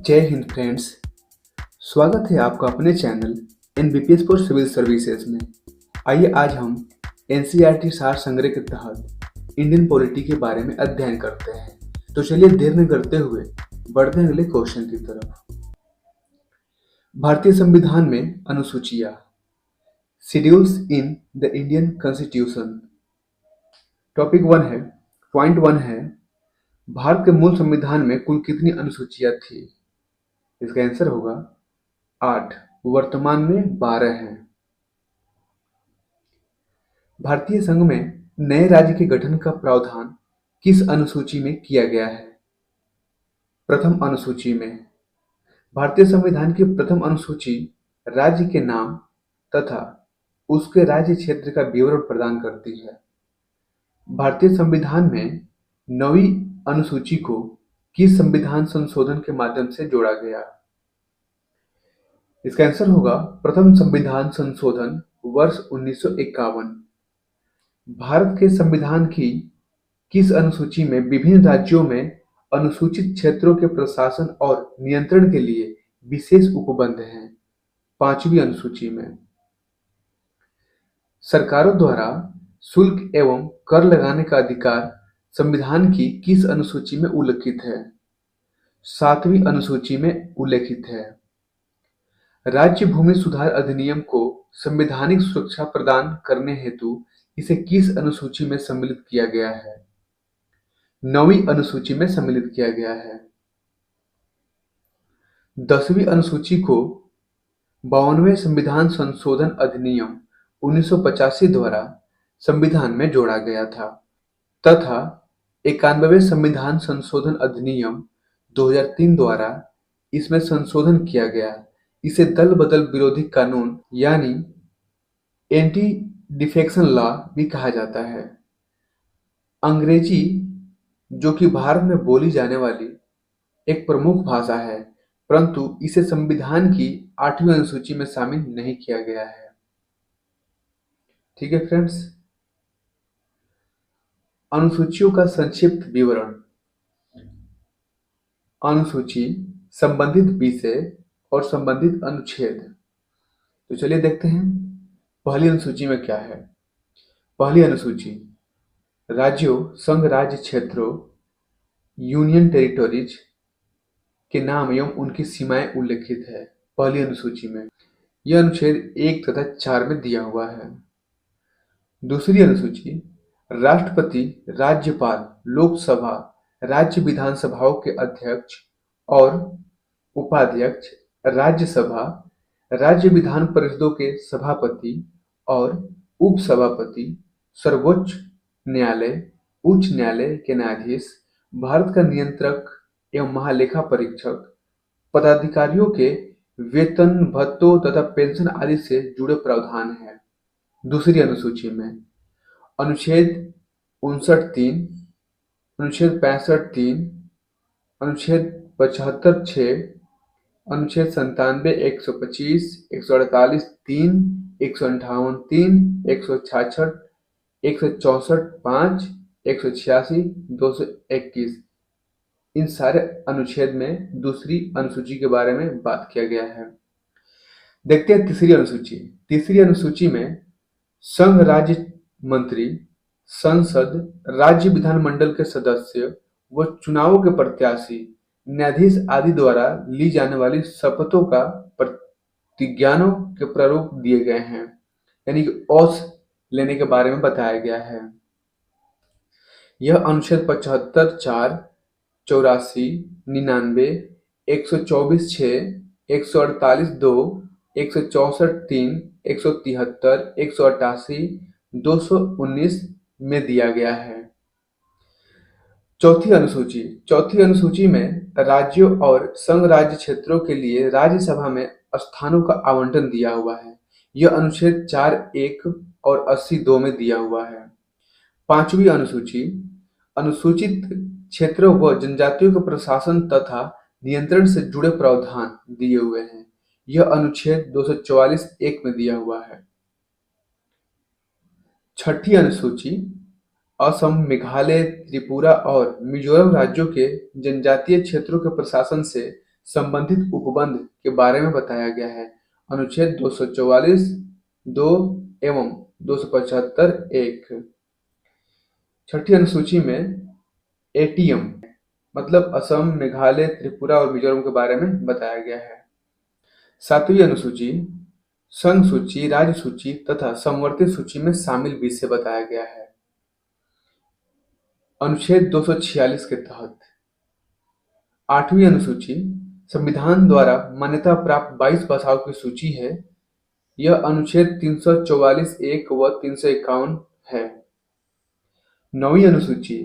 जय हिंद फ्रेंड्स। स्वागत है आपका अपने चैनल एनबीपीएस फॉर सिविल सर्विसेज में। आइए आज हम एनसीईआरटी सार संग्रह के तहत इंडियन पॉलिटी के बारे में अध्ययन करते हैं। तो चलिए देर न करते हुए बढ़ते हैं अगले क्वेश्चन की तरफ। भारतीय संविधान में अनुसूचियां, schedules in the Indian constitution. Topic 1 है, पॉइंट 1 है, भारत के मूल संविधान में कुल कितनी अनुसूचियां थी? इसका आंसर होगा 8, वर्तमान में 12 हैं। भारतीय संघ में नए राज्य के गठन का प्रावधान किस अनुसूची में किया गया है? प्रथम अनुसूची में। भारतीय संविधान की प्रथम अनुसूची राज्य के नाम तथा उसके राज्य क्षेत्र का विवरण प्रदान करती है। भारतीय संविधान में 9वीं अनुसूची को किस संविधान संशोधन के माध्यम से जोड़ा गया? इसका आंसर होगा प्रथम संविधान संशोधन वर्ष 1951। भारत के संविधान की किस अनुसूची में विभिन्न राज्यों में अनुसूचित क्षेत्रों के प्रशासन और नियंत्रण के लिए विशेष उपबंध हैं? 5वीं अनुसूची में। सरकारों द्वारा शुल्क एवं कर लगाने का अधिकार संविधान की किस अनुसूची में उल्लिखित है? 7वीं अनुसूची में उल्लेखित है। राज्य भूमि सुधार अधिनियम को संवैधानिक सुरक्षा प्रदान करने हेतु इसे किस अनुसूची में सम्मिलित किया गया है? 9वीं अनुसूची में सम्मिलित किया गया है। 10वीं अनुसूची को 52वें संविधान संशोधन अधिनियम 1985 द्वारा संविधान में जोड़ा गया था तथा 91वें संविधान संशोधन अधिनियम 2003 द्वारा इसमें संशोधन किया गया। इसे दल बदल विरोधी कानून यानी एंटी डिफेक्शन लॉ भी कहा जाता है। अंग्रेजी, जो कि भारत में बोली जाने वाली एक प्रमुख भाषा है, परंतु इसे संविधान की 8वीं अनुसूची में शामिल नहीं किया गया है। ठीक है फ्रेंड्स, अनुसूचियों का संक्षिप्त विवरण। अनुसूची, संबंधित विषय और संबंधित अनुच्छेद। तो चलिए देखते हैं पहली अनुसूची में क्या है। पहली अनुसूची राज्यों, संघ राज्य क्षेत्रों, यूनियन टेरिटोरीज के नाम एवं उनकी सीमाएं उल्लेखित है पहली अनुसूची में। यह अनुच्छेद 1 तथा 4 में दिया हुआ है। दूसरी अनुसूची राष्ट्रपति, राज्यपाल, लोकसभा, राज्य विधानसभाओं के अध्यक्ष और उपाध्यक्ष, राज्यसभा, राज्य विधान परिषदों के सभापति और उपसभापति, सर्वोच्च न्यायालय, उच्च न्यायालय के न्यायाधीश, भारत का नियंत्रक एवं महालेखा परीक्षक, पदाधिकारियों के वेतन, भत्तों तथा पेंशन आदि से जुड़े प्रावधान हैं। दूसरी अनुसूची में अनुच्छेद 59(3), अनुच्छेद 65(3), अनुच्छेद 75(6), अनुच्छेद 97, 125, 148(3), 158(3), 166, 164(5), 186, 221, इन सारे अनुच्छेद में दूसरी अनुसूची के बारे में बात किया गया है। देखते हैं तीसरी अनुसूची। तीसरी अनुसूची में संघ राज्य मंत्री, संसद, राज्य विधानमंडल के सदस्य व चुनावों के प्रत्याशी, न्यायाधीश आदि द्वारा ली जाने वाली शपथों का प्रतिज्ञानों के प्रारूप दिए गए हैं, यानी कि ओथ लेने के बारे में बताया गया है। यह अनुच्छेद 75, 4, 84, 99, 124(6), 148(2), 164(3), 173, 188, 219 में दिया गया है। चौथी अनुसूची। चौथी अनुसूची में राज्यों और संघ राज्य क्षेत्रों के लिए राज्यसभा में स्थानों का आवंटन दिया हुआ है। यह अनुच्छेद 4(1) और 80(2) में दिया हुआ है। पांचवी अनुसूची अनुसूचित क्षेत्रों व जनजातियों के प्रशासन तथा नियंत्रण से जुड़े प्रावधान दिए हुए हैं। यह अनुच्छेद 244(1) में दिया हुआ है। छठी अनुसूची असम, मेघालय, त्रिपुरा और मिजोरम राज्यों के जनजातीय क्षेत्रों के प्रशासन से संबंधित उपबंध के बारे में बताया गया है। अनुच्छेद 244 2 एवं 275 1। छठी अनुसूची में एटीएम मतलब असम, मेघालय, त्रिपुरा और मिजोरम के बारे में बताया गया है। सातवीं अनुसूची संघ सूची, राज्य सूची तथा समवर्ती सूची में शामिल विषय बताया गया है। अनुच्छेद 246 के तहत आठवीं अनुसूची संविधान द्वारा मान्यता प्राप्त 22 भाषाओं की सूची है। यह अनुच्छेद 344 1 व 351 है। नौवीं अनुसूची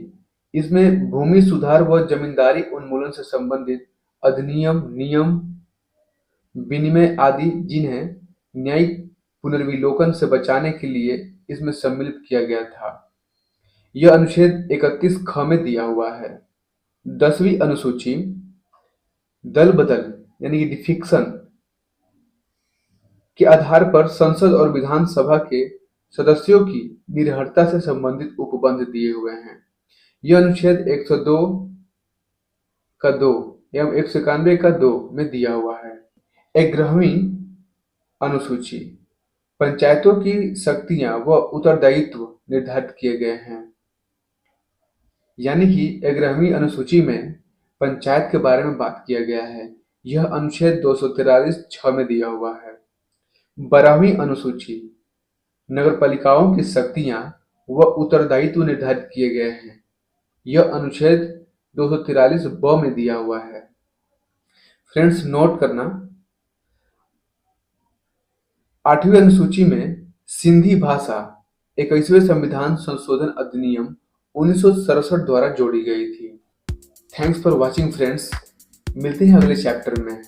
इसमें भूमि सुधार व जमींदारी उन्मूलन से संबंधित अधिनियम, नियम, विनिमय आदि जिन्हें न्यायिक पुनर्विलोकन से बचाने के लिए इसमें सम्मिलित किया गया था। यह अनुच्छेद 31 ख में दिया हुआ है। 10वीं अनुसूची दल बदल यानी कि डिफिक्शन के आधार पर संसद और विधानसभा के सदस्यों की निर्भरता से संबंधित उपबंध दिए हुए हैं। यह अनुच्छेद 102 का 2 एवं 191 का 2 में दिया हुआ है। 11वीं अनुसूची पंचायतों की शक्तियां व उत्तरदायित्व निर्धारित किए गए हैं। यानी कि 11वीं अनुसूची में पंचायत के बारे में बात किया गया है। यह अनुच्छेद 243 6 में दिया हुआ है। 12वीं अनुसूची नगरपालिकाओं की शक्तियां व उत्तरदायित्व निर्धारित किए गए हैं। यह अनुच्छेद 243 ब में दिया हुआ है। फ्रेंड्स नोट करना, 8वीं अनुसूची में सिंधी भाषा 21वें संविधान संशोधन अधिनियम 1967 द्वारा जोड़ी गई थी। थैंक्स फॉर वॉचिंग फ्रेंड्स, मिलते हैं अगले चैप्टर में।